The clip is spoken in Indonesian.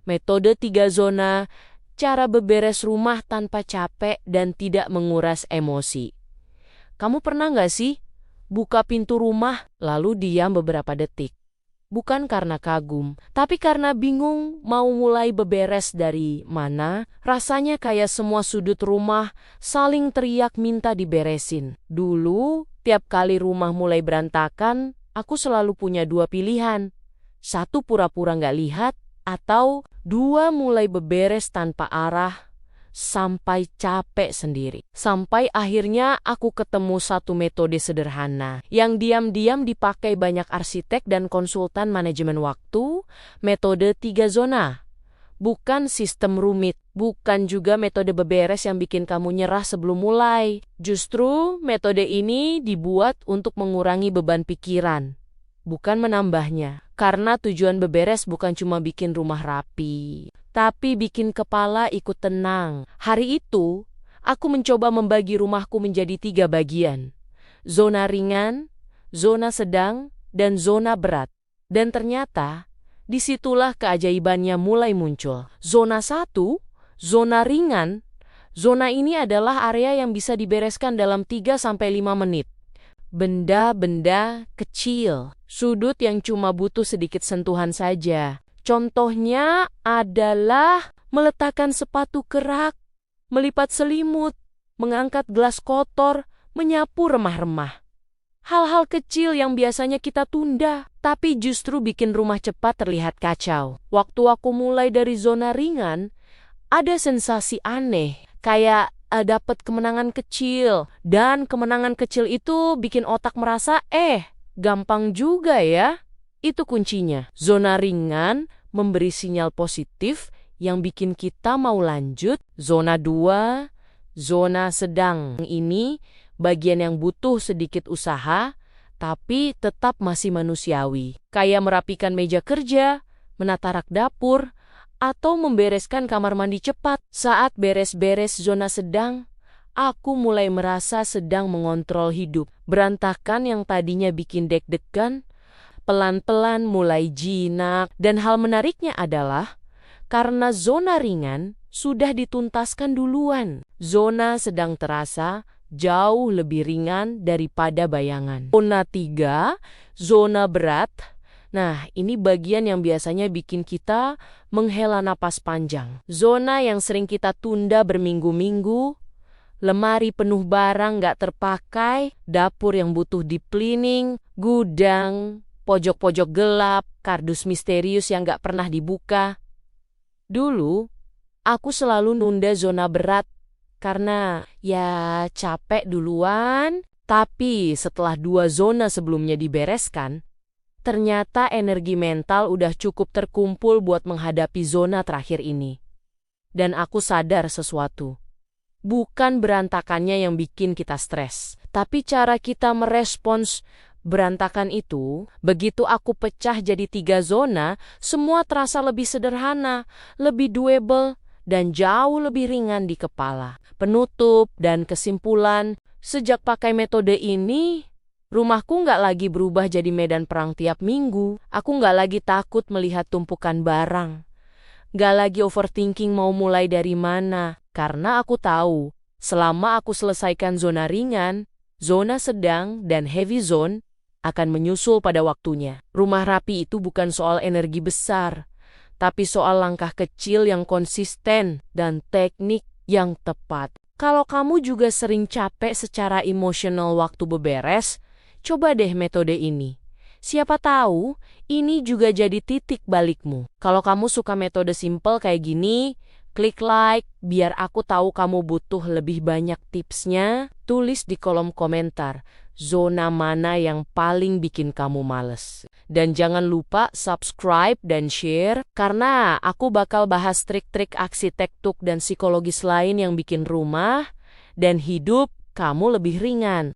Metode 3 zona, cara beberes rumah tanpa capek dan tidak menguras emosi. Kamu pernah nggak sih buka pintu rumah lalu diam beberapa detik? Bukan karena kagum, tapi karena bingung mau mulai beberes dari mana. Rasanya kayak semua sudut rumah saling teriak minta diberesin. Dulu, tiap kali rumah mulai berantakan, aku selalu punya dua pilihan. Satu, pura-pura nggak lihat, atau dua, mulai beberes tanpa arah sampai capek sendiri. Sampai akhirnya aku ketemu satu metode sederhana yang diam-diam dipakai banyak arsitek dan konsultan manajemen waktu, metode 3 zona. Bukan sistem rumit, bukan juga metode beberes yang bikin kamu nyerah sebelum mulai. Justru metode ini dibuat untuk mengurangi beban pikiran, bukan menambahnya. Karena tujuan beberes bukan cuma bikin rumah rapi, tapi bikin kepala ikut tenang. Hari itu, aku mencoba membagi rumahku menjadi 3 bagian. Zona ringan, zona sedang, dan zona berat. Dan ternyata, disitulah keajaibannya mulai muncul. Zona 1, zona ringan. Zona ini adalah area yang bisa dibereskan dalam 3-5 menit. Benda-benda kecil, sudut yang cuma butuh sedikit sentuhan saja. Contohnya adalah meletakkan sepatu kerak, melipat selimut, mengangkat gelas kotor, menyapu remah-remah. Hal-hal kecil yang biasanya kita tunda, tapi justru bikin rumah cepat terlihat kacau. Waktu aku mulai dari zona ringan, ada sensasi aneh, kayak dapat kemenangan kecil. Dan kemenangan kecil itu bikin otak merasa, gampang juga ya. Itu kuncinya. Zona ringan memberi sinyal positif yang bikin kita mau lanjut. Zona 2, zona sedang. Ini bagian yang butuh sedikit usaha, tapi tetap masih manusiawi. Kayak merapikan meja kerja, menata rak dapur, atau membereskan kamar mandi cepat. Saat beres-beres zona sedang, aku mulai merasa sedang mengontrol hidup. Berantakan yang tadinya bikin deg-degan, pelan-pelan mulai jinak. Dan hal menariknya adalah, karena zona ringan sudah dituntaskan duluan, zona sedang terasa jauh lebih ringan daripada bayangan. Zona 3, zona berat. Nah, ini bagian yang biasanya bikin kita menghela napas panjang. Zona yang sering kita tunda berminggu-minggu, lemari penuh barang gak terpakai, dapur yang butuh deep cleaning, gudang, pojok-pojok gelap, kardus misterius yang gak pernah dibuka. Dulu, aku selalu nunda zona berat karena ya capek duluan, tapi setelah 2 zona sebelumnya dibereskan, ternyata energi mental udah cukup terkumpul buat menghadapi zona terakhir ini. Dan aku sadar sesuatu. Bukan berantakannya yang bikin kita stres, tapi cara kita merespons berantakan itu. Begitu aku pecah jadi 3 zona, semua terasa lebih sederhana, lebih doable, dan jauh lebih ringan di kepala. Penutup dan kesimpulan, sejak pakai metode ini, rumahku nggak lagi berubah jadi medan perang tiap minggu. Aku nggak lagi takut melihat tumpukan barang. Nggak lagi overthinking mau mulai dari mana. Karena aku tahu, selama aku selesaikan zona ringan, zona sedang, dan heavy zone akan menyusul pada waktunya. Rumah rapi itu bukan soal energi besar, tapi soal langkah kecil yang konsisten dan teknik yang tepat. Kalau kamu juga sering capek secara emosional waktu beberes, coba deh metode ini. Siapa tahu, ini juga jadi titik balikmu. Kalau kamu suka metode simple kayak gini, klik like, biar aku tahu kamu butuh lebih banyak tipsnya. Tulis di kolom komentar, zona mana yang paling bikin kamu males. Dan jangan lupa subscribe dan share, karena aku bakal bahas trik-trik arsitektur dan psikologis lain yang bikin rumah dan hidup kamu lebih ringan.